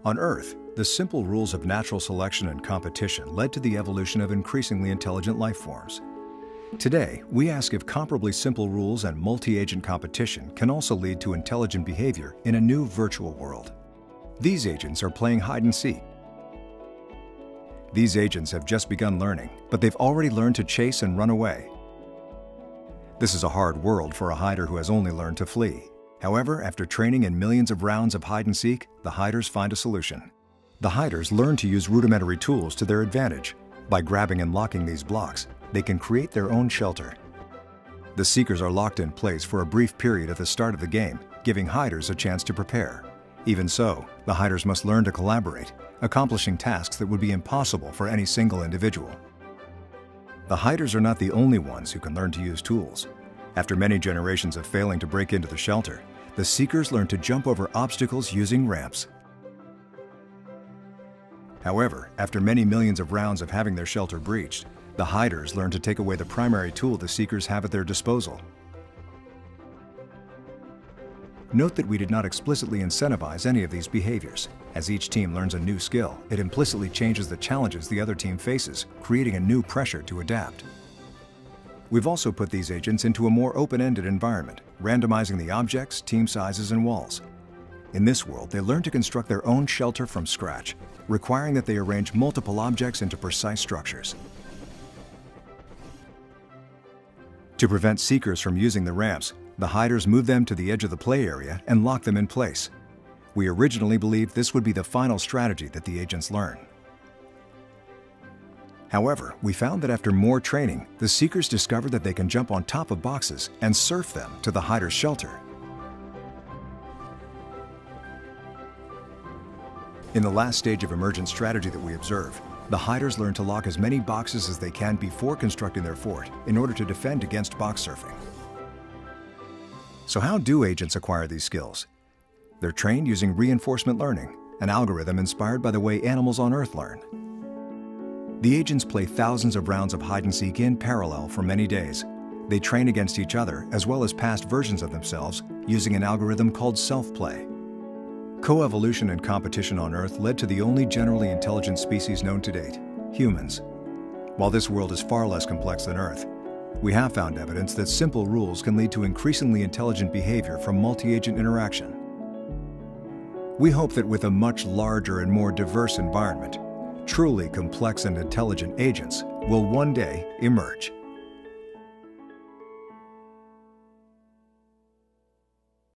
On Earth, the simple rules of natural selection and competition led to the evolution of increasingly intelligent life forms. Today, we ask if comparably simple rules and multi-agent competition can also lead to intelligent behavior in a new virtual world. These agents are playing hide and seek. These agents have just begun learning, but they've already learned to chase and run away. This is a hard world for a hider who has only learned to flee. However, after training in millions of rounds of hide and seek, the hiders find a solution. The hiders learn to use rudimentary tools to their advantage. By grabbing and locking these blocks, they can create their own shelter. The seekers are locked in place for a brief period at the start of the game, giving hiders a chance to prepare. Even so, the hiders must learn to collaborate, accomplishing tasks that would be impossible for any single individual. The hiders are not the only ones who can learn to use tools. After many generations of failing to break into the shelter, the seekers learn to jump over obstacles using ramps. However, after many millions of rounds of having their shelter breached, the hiders learn to take away the primary tool the seekers have at their disposal. Note that we did not explicitly incentivize any of these behaviors. As each team learns a new skill, it implicitly changes the challenges the other team faces, creating a new pressure to adapt. We've also put these agents into a more open-ended environment, randomizing the objects, team sizes, and walls. In this world, they learn to construct their own shelter from scratch, requiring that they arrange multiple objects into precise structures. To prevent seekers from using the ramps, the hiders move them to the edge of the play area and lock them in place. We originally believed this would be the final strategy that the agents learn. However, we found that after more training, the seekers discovered that they can jump on top of boxes and surf them to the hider's shelter. In the last stage of emergent strategy that we observe, the hiders learn to lock as many boxes as they can before constructing their fort in order to defend against box surfing. So how do agents acquire these skills? They're trained using reinforcement learning, an algorithm inspired by the way animals on Earth learn. The agents play thousands of rounds of hide and seek in parallel for many days. They train against each other as well as past versions of themselves using an algorithm called self-play. Coevolution and competition on Earth led to the only generally intelligent species known to date, humans. While this world is far less complex than Earth, we have found evidence that simple rules can lead to increasingly intelligent behavior from multi-agent interaction. We hope that with a much larger and more diverse environment, truly complex and intelligent agents will one day emerge.